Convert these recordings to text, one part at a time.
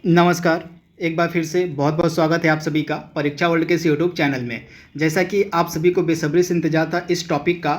नमस्कार। एक बार फिर से बहुत बहुत स्वागत है आप सभी का परीक्षा वर्ल्ड के इस यूट्यूब चैनल में। जैसा कि आप सभी को बेसब्री से इंतजार था इस टॉपिक का,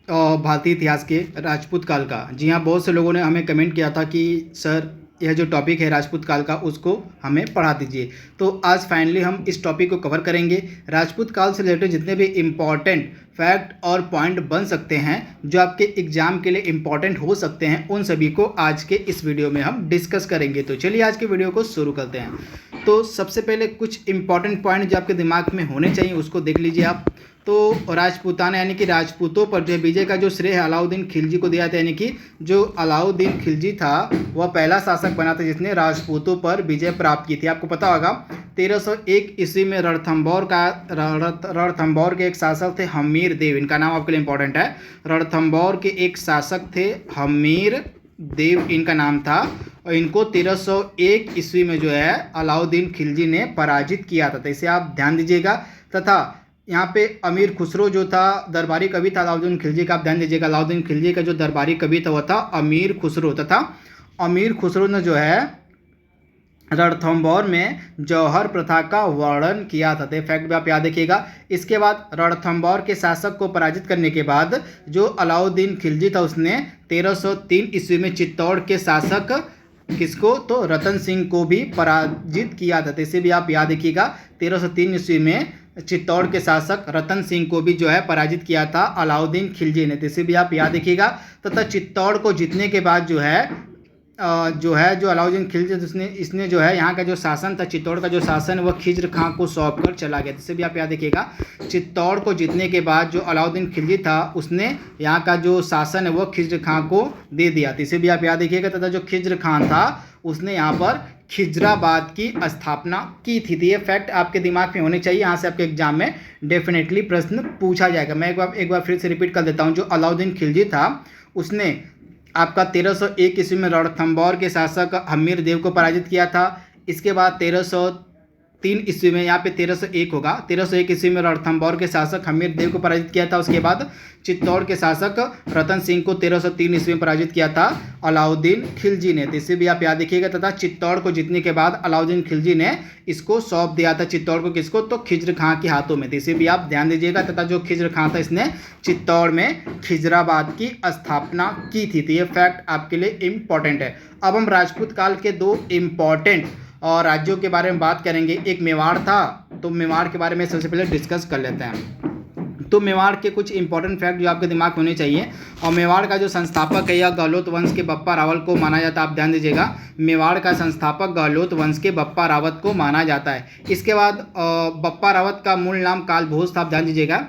भारतीय इतिहास के राजपूत काल का। जी हाँ, बहुत से लोगों ने हमें कमेंट किया था कि सर यह जो टॉपिक है राजपूत काल का उसको हमें पढ़ा दीजिए। तो आज फाइनली हम इस टॉपिक को कवर करेंगे। राजपूत काल से रिलेटेड जितने भी इम्पॉर्टेंट फैक्ट और पॉइंट बन सकते हैं जो आपके एग्जाम के लिए इम्पॉर्टेंट हो सकते हैं, उन सभी को आज के इस वीडियो में हम डिस्कस करेंगे। तो चलिए आज के वीडियो को शुरू करते हैं। तो सबसे पहले कुछ इम्पॉर्टेंट पॉइंट जो आपके दिमाग में होने चाहिए उसको देख लीजिए आप। तो राजपूताना यानी कि राजपूतों पर जो विजय का जो श्रेय है अलाउद्दीन खिलजी को दिया था, यानी कि जो अलाउद्दीन खिलजी था वह पहला शासक बना था जिसने राजपूतों पर विजय प्राप्त की थी। आपको पता होगा 1301 ईस्वी में रणथंभौर के एक शासक थे हमीर देव। इनका नाम आपके लिए इंपॉर्टेंट है। रणथंभौर के एक शासक थे हमीर देव, इनका नाम था। और इनको 1301 ईस्वी में जो है अलाउद्दीन खिलजी ने पराजित किया था। तो इसे आप ध्यान दीजिएगा। तथा यहाँ पे अमीर खुसरो जो था दरबारी कवि था अलाउद्दीन खिलजी का, आप ध्यान दीजिएगा। अलाउद्दीन खिलजी का जो दरबारी कवि था वह था अमीर खुसरो। तथा अमीर खुसरो ने जो है रणथंभौर में जौहर प्रथा का वर्णन किया था। तो फैक्ट भी आप याद रखिएगा। इसके बाद रणथंभौर के शासक को पराजित करने के बाद जो अलाउद्दीन खिलजी था उसने 1303 ईस्वी में चित्तौड़ के शासक किसको, तो रतन सिंह को भी पराजित किया था। तो इसे भी आप याद रखिएगा। 1303 ईस्वी में चित्तौड़ के शासक रतन सिंह को भी जो है पराजित किया था अलाउद्दीन खिलजी ने। तो इसे भी आप याद रखिएगा। तथा चित्तौड़ को जीतने के बाद जो अलाउद्दीन खिलजी इसने जो है यहाँ का जो शासन था चित्तौड़ का जो शासन वह खिज्र खां को सौंप कर चला गया। जिससे भी आप याद रखिएगा। चित्तौड़ को जीतने के बाद जो अलाउद्दीन खिलजी था उसने यहाँ का जो शासन है वह खिज्र खां को दे दिया। तो इसे भी आप याद रखिएगा। तथा जो खिज्र खां था उसने यहाँ पर खिजराबाद की स्थापना की थी। तो ये फैक्ट आपके दिमाग में होने चाहिए। यहाँ से आपके एग्जाम में डेफिनेटली प्रश्न पूछा जाएगा। मैं एक बार फिर से रिपीट कर देता हूँ। जो अलाउद्दीन खिलजी था उसने आपका 1301 ईस्वी में रणथंभौर के शासक हमीर देव को पराजित किया था। इसके बाद 1303 ईस्वी में, यहाँ पे 1301 होगा, 1301 ईस्वी में रणथंभौर के शासक हमीर देव को पराजित किया था। उसके बाद चित्तौड़ के शासक रतन सिंह को 1303 ईस्वी में पराजित किया था अलाउद्दीन खिलजी ने। तो इसे भी आप याद रखिएगा। तथा चित्तौड़ को जीतने के बाद अलाउद्दीन खिलजी ने इसको सौंप दिया था चित्तौड़ को, किसको, तो खिज्र खां के हाथों में। तो इसे भी आप ध्यान दीजिएगा। तथा जो खिज्र खां था इसने चित्तौड़ में खिजराबाद की स्थापना की थी। तो ये फैक्ट आपके लिए इम्पॉर्टेंट है। अब हम राजपूत काल के दो इम्पॉर्टेंट और राज्यों के बारे में बात करेंगे। एक मेवाड़ था, तो मेवाड़ के बारे में सबसे पहले डिस्कस कर लेते हैं। तो मेवाड़ के कुछ इंपॉर्टेंट फैक्ट जो आपके दिमाग में होने चाहिए। और मेवाड़ का जो संस्थापक है यह गहलोत वंश के बप्पा रावल को माना जाता है। आप ध्यान दीजिएगा। मेवाड़ का संस्थापक गहलोत वंश के बप्पा रावत को माना जाता है। इसके बाद बप्पा रावत का मूल नाम कालभोज था। आप ध्यान दीजिएगा।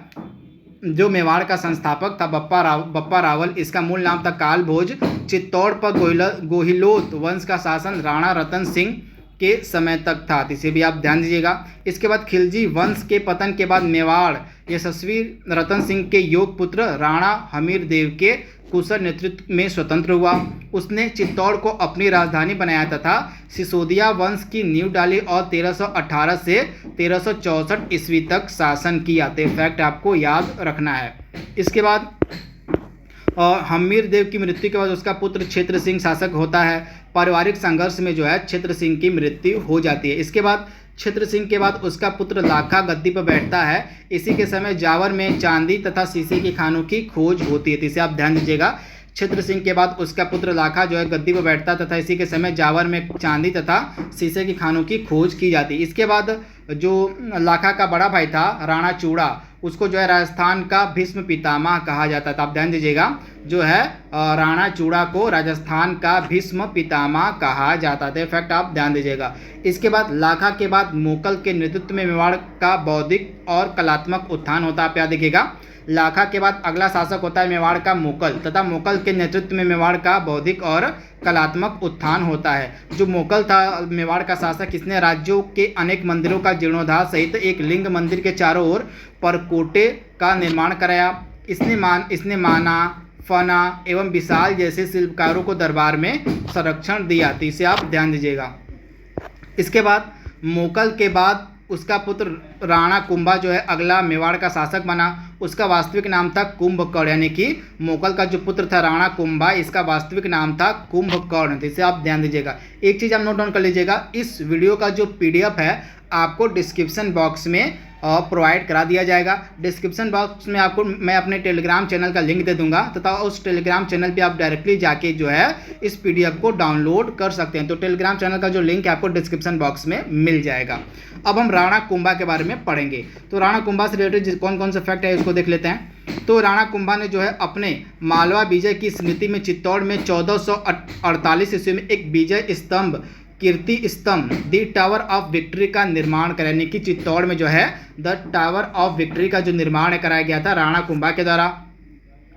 जो मेवाड़ का संस्थापक था बप्पा रावल, इसका मूल नाम था कालभोज। चित्तौड़ पर गोहिलोत वंश का शासन राणा रतन सिंह के समय तक था। इसे भी आप ध्यान दीजिएगा। इसके बाद खिलजी वंश के पतन के बाद मेवाड़ यशस्वी रतन सिंह के योग पुत्र राणा हमीर देव के कुशल नेतृत्व में स्वतंत्र हुआ। उसने चित्तौड़ को अपनी राजधानी बनाया तथा सिसोदिया वंश की नींव डाली और 1318 से 1364 ईस्वी तक शासन किया। तो फैक्ट आपको याद रखना है। इसके बाद और हमीर देव की मृत्यु के बाद उसका पुत्र क्षेत्र सिंह शासक होता है। पारिवारिक संघर्ष में जो है क्षेत्र सिंह की मृत्यु हो जाती है। इसके बाद क्षेत्र सिंह के बाद उसका पुत्र लाखा गद्दी पर बैठता है। इसी के समय जावर में चांदी तथा शीशे की खानों की खोज होती है। तो इसे आप ध्यान दीजिएगा। क्षेत्र सिंह के बाद उसका पुत्र लाखा जो है गद्दी पर बैठता तथा इसी के समय जावर में चांदी तथा शीशे की खानों की खोज की जाती। इसके बाद जो लाखा का बड़ा भाई था राणा चूड़ा, उसको जो है राजस्थान का भीष्म पितामह कहा जाता था। आप ध्यान दीजिएगा। जो है राणा चूड़ा को राजस्थान का भीष्म पितामह कहा जाता था। फैक्ट आप ध्यान दीजिएगा। इसके बाद लाखा के बाद मोकल के नेतृत्व में मेवाड़ का बौद्धिक और कलात्मक उत्थान होता है। आप याद रखिएगा। लाखा के बाद अगला शासक होता है मेवाड़ का मोकल तथा मोकल के नेतृत्व में मेवाड़ का बौद्धिक और कलात्मक उत्थान होता है। जो मोकल था मेवाड़ का शासक, इसने राज्यों के अनेक मंदिरों का जीर्णोद्धार सहित एक लिंग मंदिर के चारों ओर परकोटे का निर्माण कराया। इसने माना फना एवं विशाल जैसे शिल्पकारों को दरबार में संरक्षण दिया। तो इसे आप ध्यान दीजिएगा। इसके बाद मोकल के बाद उसका पुत्र राणा कुंभा जो है अगला मेवाड़ का शासक बना। उसका वास्तविक नाम था कुंभकर्ण, यानी कि मोगल का जो पुत्र था राणा कुंभा, इसका वास्तविक नाम था कुंभकर्ण। तो इसे आप ध्यान दीजिएगा। एक चीज़ आप नोट डाउन कर लीजिएगा, इस वीडियो का जो PDF है आपको डिस्क्रिप्शन बॉक्स में प्रोवाइड करा दिया जाएगा। डिस्क्रिप्शन बॉक्स में आपको मैं अपने टेलीग्राम चैनल का लिंक दे दूंगा तथा उस टेलीग्राम चैनल पे आप डायरेक्टली जाके जो है इस PDF को डाउनलोड कर सकते हैं। तो टेलीग्राम चैनल का जो लिंक है आपको डिस्क्रिप्शन बॉक्स में मिल जाएगा। अब हम राणा कुंभा के बारे में पढ़ेंगे। तो राणा कुंभा से रिलेटेड कौन कौन से फैक्ट है उसको देख लेते हैं। तो राणा कुंभा ने जो है अपने मालवा विजय की स्मृति में चित्तौड़ में 1448 ईस्वी में एक विजय स्तंभ कीर्ति स्तंभ द टावर ऑफ विक्ट्री का निर्माण कराया, यानी कि चित्तौड़ में जो है द टावर ऑफ विक्ट्री का जो निर्माण कराया गया था राणा कुंभा के द्वारा।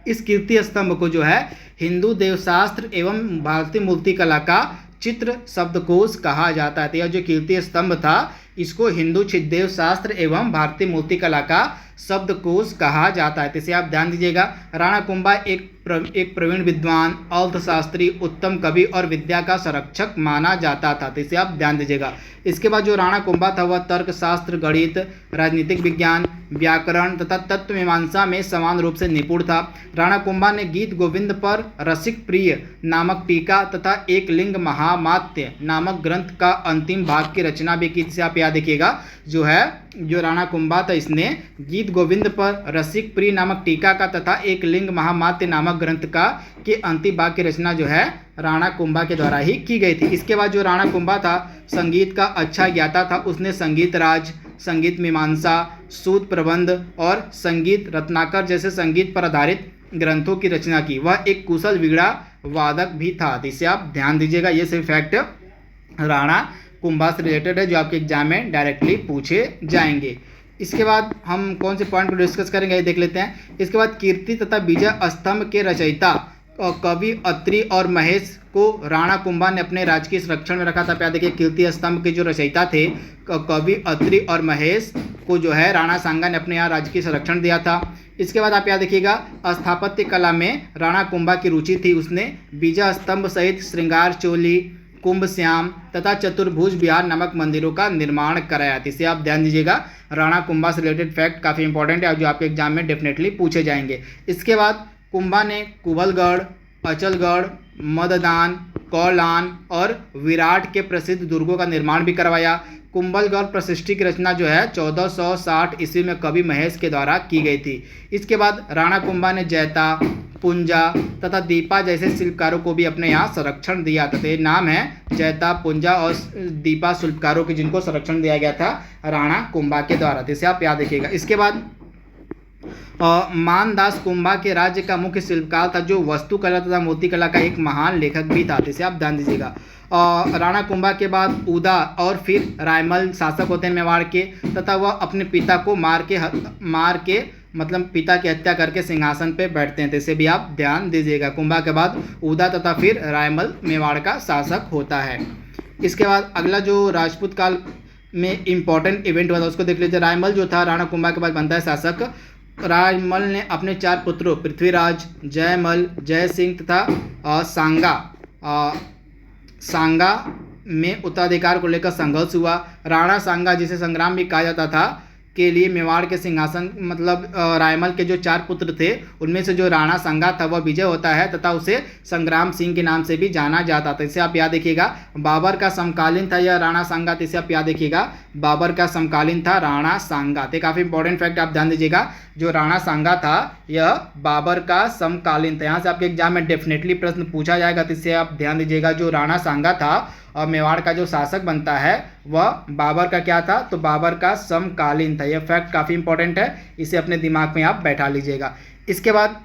इस कीर्ति स्तंभ को जो है हिंदू देवशास्त्र एवं भारतीय मूर्तिकला का चित्र शब्दकोश कहा जाता है। तो यह जो कीर्ति स्तंभ था इसको हिंदू देवशास्त्र एवं भारतीय मूर्तिकला का शब्दकोश कहा जाता है। तो इसे आप ध्यान दीजिएगा। राणा कुंभा एक प्रवीण विद्वान, अर्थशास्त्री, उत्तम कवि और विद्या का संरक्षक माना जाता था। तो इसे आप ध्यान दीजिएगा। इसके बाद जो राणा कुंभा था वह तर्कशास्त्र, गणित, राजनीतिक विज्ञान, व्याकरण तथा तत्व मीमांसा में समान रूप से निपुण था। राणा कुंभा ने गीत गोविंद पर रसिक प्रिय नामक टीका तथा एक लिंग महामात्य नामक ग्रंथ का अंतिम भाग की रचना भी की। इसे आप याद रखिएगा। जो राणा कुंभा था इसने गीत गोविंद पर रसिक प्रिय नामक टीका का तथा एक लिंग महामात्य नामक ग्रंथ का के अंतिम भाग की रचना जो है राणा कुंभा के द्वारा ही की गई थी। इसके बाद जो राणा कुंभा था संगीत का अच्छा ज्ञाता था। उसने संगीत राज, संगीत मीमांसा, सूत प्रबंध और संगीत रत्नाकर जैसे संगीत पर आधारित ग्रंथों की रचना की। वह एक कुशल वीणा वादक भी था। तो इसे आप ध्यान दीजिएगा। ये सभी फैक्ट राणा कुंभा से रिलेटेड है जो आपके एग्जाम में डायरेक्टली पूछे जाएंगे। इसके बाद हम कौन से पॉइंट को डिस्कस करेंगे ये देख लेते हैं। इसके बाद कीर्ति तथा विजय स्तंभ के रचयिता कवि अत्रि और महेश को राणा कुंभा ने अपने राजकीय संरक्षण में रखा था। प्यार देखिए, कीर्ति स्तंभ के जो रचयिता थे कवि अत्रि और महेश को जो है राणा सांगा ने अपने यहाँ राजकीय संरक्षण दिया था। इसके बाद आप याद रखिएगा, स्थापत्य कला में राणा कुंभा की रुचि थी। उसने विजय स्तंभ सहित श्रृंगार चोली, कुंभ श्याम तथा चतुर्भुज विहार नामक मंदिरों का निर्माण कराया। इसे आप ध्यान दीजिएगा। राणा कुंभा से रिलेटेड फैक्ट काफ़ी इंपॉर्टेंट है जो आपके एग्जाम में डेफिनेटली पूछे जाएंगे। इसके बाद कुंभा ने कुंभलगढ़, अचलगढ़, मददान, कौलान और विराट के प्रसिद्ध दुर्गों का निर्माण भी करवाया। कुंभलगढ़ प्रशिष्टि की रचना जो है 1460 ईस्वी में कवि महेश के द्वारा की गई थी। इसके बाद राणा कुंभा ने जैता, पुंजा तथा दीपा जैसे शिल्पकारों को भी अपने यहाँ संरक्षण दिया था। तो ये नाम है जैता, पुंजा और दीपा शिल्पकारों के जिनको संरक्षण दिया गया था राणा कुंभा के द्वारा। तो इसे आप याद रखिएगा। इसके बाद मानदास कुंभा के राज्य का मुख्य शिल्पकार था जो वास्तुकला तथा मूर्तिकला का एक महान लेखक भी था। इसे आप ध्यान दीजिएगा। राणा कुंभा के बाद उदा और फिर रायमल शासक होते हैं मेवाड़ के तथा वह अपने पिता को मार के मतलब पिता की हत्या करके सिंहासन पे बैठते हैं। तो इसे भी आप ध्यान दीजिएगा। कुंभा के बाद उदा तथा फिर रायमल मेवाड़ का शासक होता है। इसके बाद अगला जो राजपूत काल में इम्पोर्टेंट इवेंट हुआ था उसको देख लीजिए। रायमल जो था राणा कुंभा के बाद बनता है शासक। रायमल ने अपने 4 पुत्रों पृथ्वीराज, जयमल, जय सिंह तथा सांगा में उत्तराधिकार को लेकर संघर्ष हुआ। राणा सांगा जिसे संग्राम भी कहा जाता था के लिए मेवाड़ के सिंहासन मतलब रायमल के जो 4 पुत्र थे उनमें से जो राणा सांगा था वह विजय होता है तथा उसे संग्राम सिंह के नाम से भी जाना जाता था। इसे आप याद रखिएगा। बाबर का समकालीन था यह राणा सांगा। इसे आप याद रखिएगा। बाबर का समकालीन था राणा सांगा। तो काफ़ी इंपॉर्टेंट फैक्ट आप ध्यान दीजिएगा। जो राणा सांगा था यह बाबर का समकालीन था। यहाँ से आपके एग्जाम में डेफिनेटली प्रश्न पूछा जाएगा। तो इससे आप ध्यान दीजिएगा। जो राणा सांगा था और मेवाड़ का जो शासक बनता है वह बाबर का क्या था, तो बाबर का समकालीन था। यह फैक्ट काफ़ी इंपॉर्टेंट है, इसे अपने दिमाग में आप बैठा लीजिएगा। इसके बाद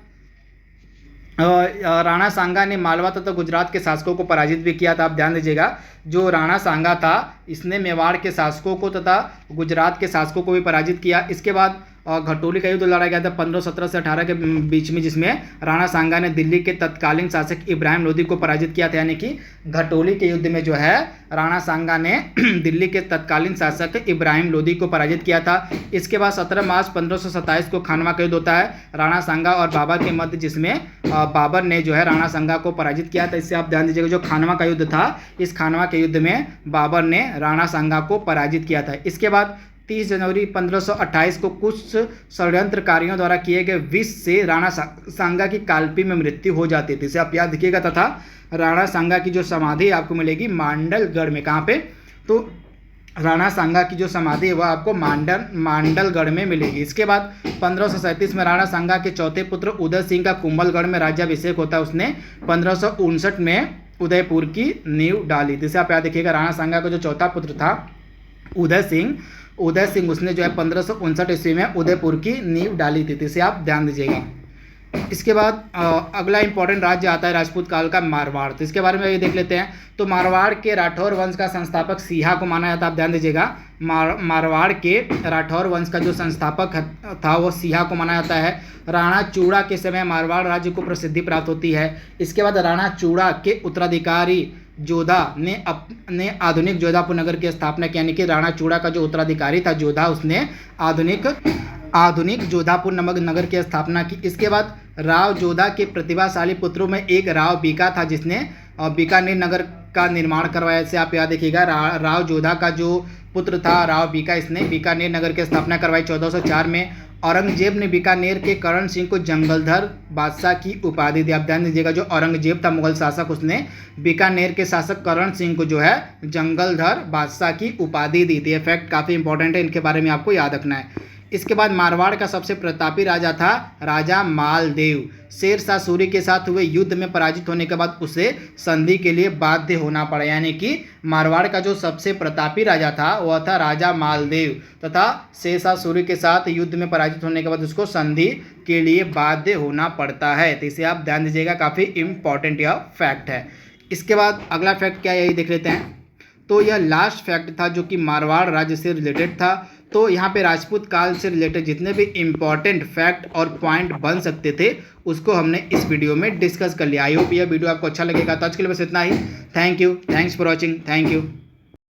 राणा सांगा ने मालवा तथा गुजरात के शासकों को पराजित भी किया था। आप ध्यान दीजिएगा। जो राणा सांगा था इसने मेवाड़ के शासकों को तथा गुजरात के शासकों को भी पराजित किया। इसके बाद घटोली का युद्ध लड़ा गया था 1517 से 18 के बीच में, जिसमें राणा सांगा ने दिल्ली के तत्कालीन शासक इब्राहिम लोदी को पराजित किया था। यानी कि घटोली के युद्ध में जो है राणा सांगा ने दिल्ली के तत्कालीन शासक इब्राहिम लोदी को पराजित किया था। इसके बाद 17 मार्च 1527 को खानवा का युद्ध होता है राणा सांगा और बाबर के मध्य, जिसमें बाबर ने जो है राणा सांगा को पराजित किया था। इससे आप ध्यान दीजिएगा। जो खानवा का युद्ध था, इस खानवा के युद्ध में बाबर ने राणा सांगा को पराजित किया था। इसके बाद 30 जनवरी 1528 को कुछ षड्यंत्रकारियों द्वारा किए गए विष से राणा सांगा की कालपी में मृत्यु हो जाती थी, इसे आप याद रखिएगा। तथा राणा सांगा की जो समाधि आपको मिलेगी मांडलगढ़ में, कहाँ पे, तो राणा सांगा की जो समाधि है वह आपको मांडलगढ़ में मिलेगी। इसके बाद 1537 में राणा सांगा के चौथे पुत्र उदय सिंह का कुंभलगढ़ में राज्याभिषेक होता है। उसने 1559 में उदयपुर की नींव डाली। जिसे आप याद रखिएगा, राणा सांगा का जो चौथा पुत्र था उदय सिंह उसने जो है 1559 ईस्वी में उदयपुर की नींव डाली थी। इसे आप ध्यान दीजिएगा। इसके बाद अगला इंपॉर्टेंट राज्य आता है राजपूत काल का मारवाड़। तो इसके बारे में ये देख लेते हैं। तो मारवाड़ के राठौर वंश का संस्थापक सिहा को माना जाता है। आप ध्यान दीजिएगा, मारवाड़ के राठौर वंश का जो संस्थापक था वो सिहा को माना जाता है। राणा चूड़ा के समय मारवाड़ राज्य को प्रसिद्धि प्राप्त होती है। इसके बाद राणा चूड़ा के उत्तराधिकारी जोधा ने आधुनिक जोधापुर नगर की स्थापना की, यानी कि राणा चूड़ा का जो उत्तराधिकारी था जोधा, उसने आधुनिक जोधापुर नगर की स्थापना की। इसके बाद राव जोधा के प्रतिभाशाली पुत्रों में एक राव बीका था, जिसने बीकानेर नगर का निर्माण करवाया। इसे आप याद रखिएगा, राव जोधा का जो पुत्र था राव बीका, इसने बीकानेर नगर की स्थापना करवाई 1404 में। औरंगजेब ने बीकानेर के करण सिंह को जंगलधर बादशाह की उपाधि दी। आप ध्यान दीजिएगा, जो औरंगजेब था मुगल शासक, उसने बीकानेर के शासक करण सिंह को जो है जंगलधर बादशाह की उपाधि दी थी। ये फैक्ट काफ़ी इंपॉर्टेंट है, इनके बारे में आपको याद रखना है। इसके बाद मारवाड़ का सबसे प्रतापी राजा था राजा मालदेव। शेर शाह सूरी के साथ हुए युद्ध में पराजित होने के बाद उसे संधि के लिए बाध्य होना पड़ा, यानी कि मारवाड़ का जो सबसे प्रतापी राजा था वह था राजा मालदेव, तथा शेर शाह सूरी के साथ युद्ध में पराजित होने के बाद उसको संधि के लिए बाध्य होना पड़ता है। तो इसे आप ध्यान दीजिएगा, काफ़ी इंपॉर्टेंट यह फैक्ट है। इसके बाद अगला फैक्ट क्या है, यही देख लेते हैं। तो यह लास्ट फैक्ट था जो कि मारवाड़ राज्य से रिलेटेड था। तो यहाँ पे राजपूत काल से रिलेटेड जितने भी इम्पॉर्टेंट फैक्ट और पॉइंट बन सकते थे उसको हमने इस वीडियो में डिस्कस कर लिया। आई होप यह वीडियो आपको अच्छा लगेगा। तो आज के लिए बस इतना ही। Thanks for watching. Thank you.